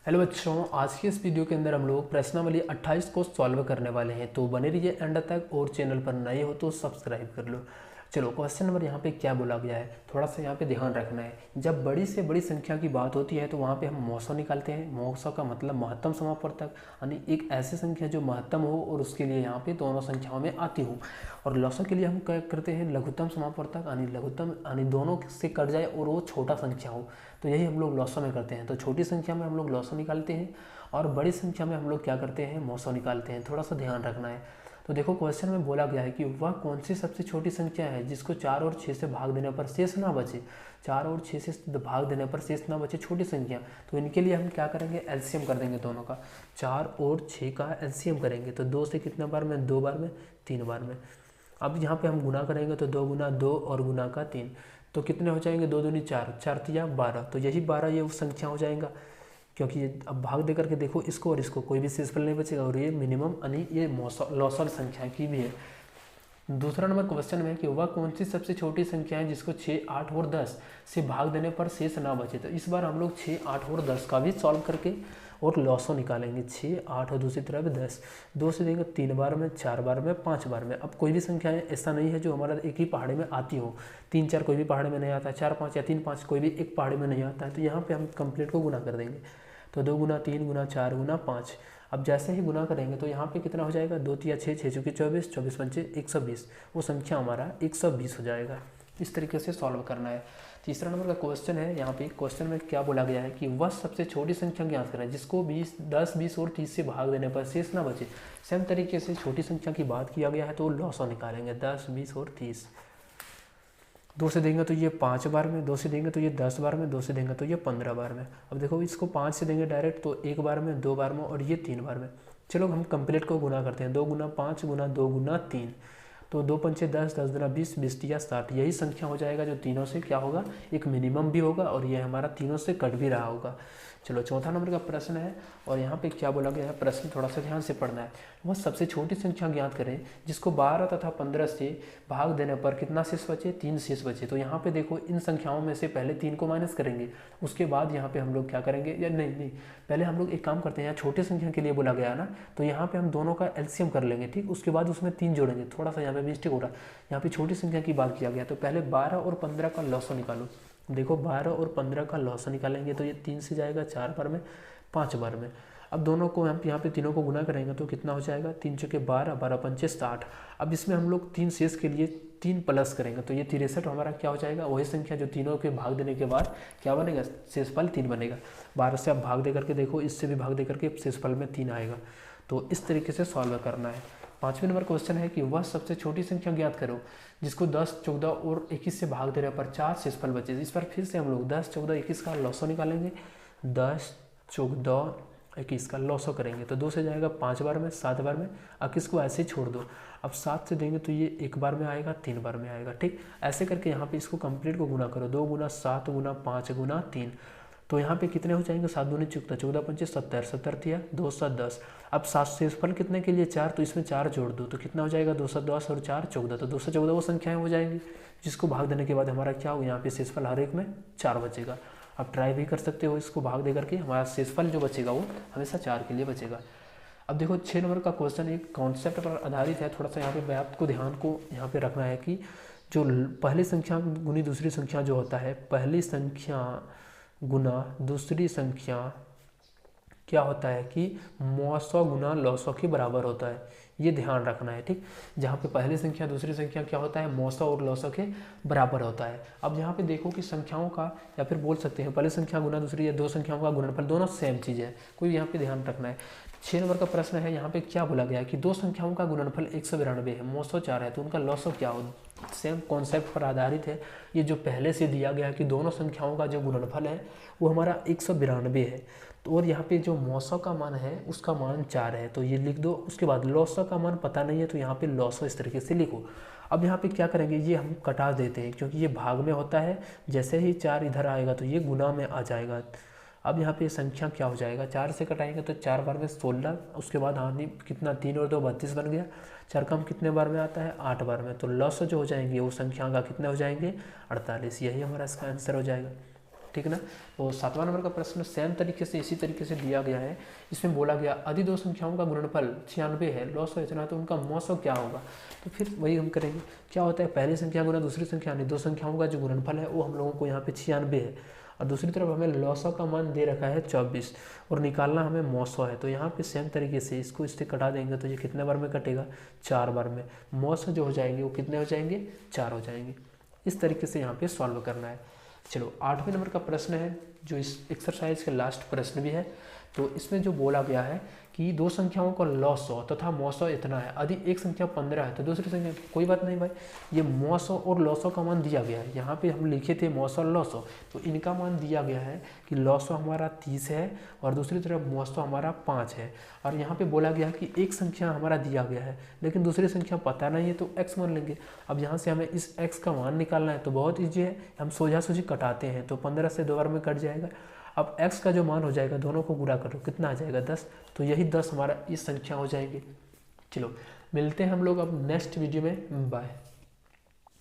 Hello बच्चों, आज की इस वीडियो के अंदर हम लोग प्रश्नावली 28 को सॉल्व करने वाले हैं। तो बने रहिए एंड तक और चैनल पर नए हो तो सब्सक्राइब कर लो। चलो, क्वेश्चन नंबर यहाँ पे क्या बोला गया है, थोड़ा सा यहाँ पे ध्यान रखना है। जब बड़ी से बड़ी संख्या की बात होती है तो वहाँ पे हम मौसो निकालते हैं। मौसो का मतलब महत्तम समापवर्तक, यानी एक ऐसी संख्या जो महत्तम हो और उसके लिए यहाँ पे दोनों संख्याओं में आती हो। और लौसो के लिए हम क्या करते हैं, लघुत्तम समापवर्तक, यानी लघुत्तम यानी दोनों से कट जाए और वो छोटा संख्या हो, तो यही हम लोग लौसो में करते हैं। तो छोटी संख्या में हम लोग लौसो निकालते हैं और बड़ी संख्या में हम लोग क्या करते हैं, मौसो निकालते हैं। थोड़ा सा ध्यान रखना है। तो देखो, क्वेश्चन में बोला गया है कि वह कौन सी सबसे छोटी संख्या है जिसको 4 और 6 से भाग देने पर शेष ना बचे। 4 और 6 से भाग देने पर शेष ना बचे छोटी संख्या। तो इनके लिए हम क्या करेंगे, एलसीएम कर देंगे दोनों का। 4 और 6 का एलसीएम करेंगे तो 2 से कितने बार में, 2 बार में, 3 बार में। अब यहाँ पे हम गुना करेंगे तो 2 गुना 2 और गुना का 3, तो कितने हो जाएंगे, 2 दूनी 4, 4 तिया 12। तो यही 12 ये उस संख्या हो जाएगा, क्योंकि ये अब भाग दे करके देखो इसको और इसको, कोई भी शेषफल नहीं बचेगा और ये मिनिमम यानी ये लौसल संख्या की भी है। दूसरा नंबर क्वेश्चन में कि वह कौन सी सबसे छोटी संख्या है जिसको 6, 8 और 10 से भाग देने पर शेष ना बचे। तो इस बार हम लोग 6, 8 और 10 का भी सॉल्व करके और लॉसो निकालेंगे। 6, 8 और दूसरी तरफ 10, 2 से देंगे 3 बार में, 4 बार में, 5 बार में। अब कोई भी संख्या ऐसा नहीं है जो हमारा एक ही पहाड़ी में आती हो। 3, 4 कोई भी पहाड़ी में नहीं आता है, 4, 5 या 3, 5 कोई भी एक पहाड़ी में नहीं आता है। तो यहाँ पे हम कंप्लीट को गुना कर देंगे। तो 2 गुना 3 गुना 4 गुना 5। अब जैसे ही गुना करेंगे तो यहाँ पे कितना हो जाएगा, 2 तिया 6, 6 चौके 24, 24 पंचे 120। वो संख्या हमारा 120 हो जाएगा। इस तरीके से सॉल्व करना है। तीसरा नंबर का क्वेश्चन है, यहाँ पे क्वेश्चन में क्या बोला गया है कि वह सबसे छोटी संख्या ज्ञात करें जिसको 20, 10, 20 और 30 से भाग देने पर शेष ना बचे। सेम तरीके से छोटी संख्या की बात किया गया है तो लॉसो निकालेंगे, 10, 20 और 30। 2 से देंगे तो ये 5 बार में, 2 से देंगे तो ये 10 बार में, 2 से देंगे तो ये 15 बार में। अब देखो, इसको 5 से देंगे डायरेक्ट तो 1 बार में, 2 बार में और ये 3 बार में। चलो हम कंप्लीट को गुना करते हैं। 2 गुना 5 गुना 2 गुना 3, तो 2 पंचे 10, 10 दुना 20, 20 तिया 60। यही संख्या हो जाएगा जो तीनों से क्या होगा, एक मिनिमम भी होगा और ये हमारा तीनों से कट भी रहा होगा। चलो, चौथा नंबर का प्रश्न है और यहाँ पे क्या बोला गया है, प्रश्न थोड़ा सा ध्यान से पढ़ना है। वह सबसे छोटी संख्या ज्ञात करें जिसको 12 तथा 15 से भाग देने पर कितना शेष बचे, 3 शेष बचे। तो यहाँ पे देखो, इन संख्याओं में से पहले 3 को माइनस करेंगे, उसके बाद यहाँ पे हम लोग क्या करेंगे, या नहीं, पहले हम लोग एक काम करते हैं, यहाँ छोटी संख्या के लिए बोला गया ना, तो यहाँ पे हम दोनों का एलसीएम कर लेंगे, ठीक। उसके बाद उसमें 3 जोड़ेंगे। थोड़ा सा यहाँ पे मिस्टेक हो रहा है, यहाँ पे छोटी संख्या की बात किया गया। तो पहले 12 और 15 का लॉसो निकालो। देखो, 12 और 15 का लॉसो निकालेंगे तो ये 3 से जाएगा 4 बार में, 5 बार में। अब दोनों को हम यहाँ पे तीनों को गुना करेंगे तो कितना हो जाएगा, 3 चौके 12, 12 पंचे 60। अब इसमें हम लोग 3 शेष के लिए 3 प्लस करेंगे तो ये 63 हमारा क्या हो जाएगा, वही संख्या जो तीनों के भाग देने के बाद क्या बनेगा, शेषफल 3 बनेगा। 12 से आप भाग दे करके देखो, इससे भी भाग दे करके शेषफल में 3 आएगा। तो इस तरीके से सॉल्व करना है। 5वें नंबर क्वेश्चन है कि वह सबसे छोटी संख्या ज्ञात करो जिसको 10, 14 और 21 से भाग देने पर 4 शेषफल बचे। इस पर फिर से हम लोग 10, 14, 21 का लॉसो निकालेंगे। 10, 14, 21 का लॉसो करेंगे तो 2 से जाएगा 5 बार में, 7 बार में। 21 को ऐसे ही छोड़ दो। अब 7 से देंगे तो ये 1 बार में आएगा, 3 बार में आएगा, ठीक। ऐसे करके यहाँ पे इसको कंप्लीट को गुना करो। 2 गुना 7 गुना 5 गुना 3, तो यहाँ पे कितने हो जाएंगे, 7 दूनी 14, 14 पंचे 70, 70 थिया 2 7 10। अब 7 शेषफल कितने के लिए, 4, तो इसमें 4 जोड़ दो तो कितना हो जाएगा, 2 7 10 और 4 14। तो 2 से 14 वो संख्याएं हो जाएंगी जिसको भाग देने के बाद हमारा क्या हो, यहाँ पे शेषफल हर एक में 4 बचेगा। आप ट्राई भी कर सकते हो, इसको भाग दे करके हमारा शेषफल जो बचेगा वो हमेशा 4 के लिए बचेगा। अब देखो, 6 नंबर का क्वेश्चन एक कॉन्सेप्ट पर आधारित है। थोड़ा सा यहाँ पे आपको ध्यान को यहाँ पे रखना है कि जो पहली संख्या गुनी दूसरी संख्या जो होता है, पहली संख्या गुना दूसरी संख्या क्या होता है कि मौसो गुना लॉसो के बराबर होता है। ये ध्यान रखना है, ठीक। जहाँ पे पहली संख्या दूसरी संख्या क्या होता है, मौसो और लॉसो के बराबर होता है। अब यहाँ पे देखो कि संख्याओं का, या फिर बोल सकते हैं पहली संख्या गुना दूसरी या दो संख्याओं का गुणनफल, दोनों सेम चीज़ है। कोई यहाँ पे ध्यान रखना है। 6 नंबर का प्रश्न है, यहाँ पे क्या बोला गया है कि दो संख्याओं का गुणनफल 192 है, मौसो 4 है, तो उनका लॉसो क्या हो। सेम कॉन्सेप्ट पर आधारित है। ये जो पहले से दिया गया है कि दोनों संख्याओं का जो गुणनफल है वो हमारा 192 है, तो और यहाँ पे जो मौसो का मान है उसका मान 4 है, तो ये लिख दो। उसके बाद लॉसो का मान पता नहीं है तो यहाँ पे लॉसो इस तरीके से लिखो। अब यहाँ पे क्या करेंगे, ये हम कटा देते हैं क्योंकि ये भाग में होता है। जैसे ही 4 इधर आएगा तो ये गुना में आ जाएगा। अब यहाँ पे संख्या क्या हो जाएगा, 4 से कटाएंगे तो 4 बार में 16, उसके बाद हानि कितना, 3 और 2 32 बन गया। 4 कम कितने बार में आता है, 8 बार में। तो लॉस जो हो जाएंगे वो संख्या का कितने हो जाएंगे, 48। यही हमारा इसका आंसर हो जाएगा। ठीक है ना। तो 7वां नंबर का प्रश्न सेम तरीके से इसी तरीके से दिया गया है। इसमें बोला गया यदि दो संख्याओं का गुणनफल 96 है, लॉस इतना है, तो उनका मौसो क्या होगा। तो फिर वही हम करेंगे, क्या होता है पहली संख्या गुना दूसरी संख्या, यानी दो संख्याओं का जो गुणनफल है वो हम लोगों को यहाँ पे 96 है, और दूसरी तरफ हमें लॉसो का मान दे रखा है 24 और निकालना हमें मौसो है। तो यहाँ पे सेम तरीके से इसको इससे कटा देंगे तो ये कितने बार में कटेगा, 4 बार में। मौसो जो हो जाएंगे वो कितने हो जाएंगे, 4 हो जाएंगे। इस तरीके से यहाँ पे सॉल्व करना है। चलो 8वें नंबर का प्रश्न है जो इस एक्सरसाइज का लास्ट प्रश्न भी है। तो इसमें जो बोला गया है कि दो संख्याओं का लॉसो तथा मौसो इतना है, यदि एक संख्या 15 है तो दूसरी संख्या, कोई बात नहीं भाई, ये मौसो और लॉसो का मान दिया गया है। यहाँ पे हम लिखे थे मौसो और लॉसो, तो इनका मान दिया गया है कि लॉसो हमारा 30 है और दूसरी तरफ मौसो हमारा 5 है। और यहाँ पे बोला गया है कि एक संख्या हमारा दिया गया है लेकिन दूसरी संख्या पता नहीं है, तो x मान लेंगे। अब यहाँ से हमें इस x का मान निकालना है, तो बहुत ईजी है, हम सोझा सोझी कटाते हैं, तो 15 से 2 बार में कट जाएगा। अब x का जो मान हो जाएगा दोनों को गुणा करो, कितना आ जाएगा 10, तो यही 10 हमारा इस संख्या हो जाएंगे। चलो मिलते हैं हम लोग अब नेक्स्ट वीडियो में, बाय।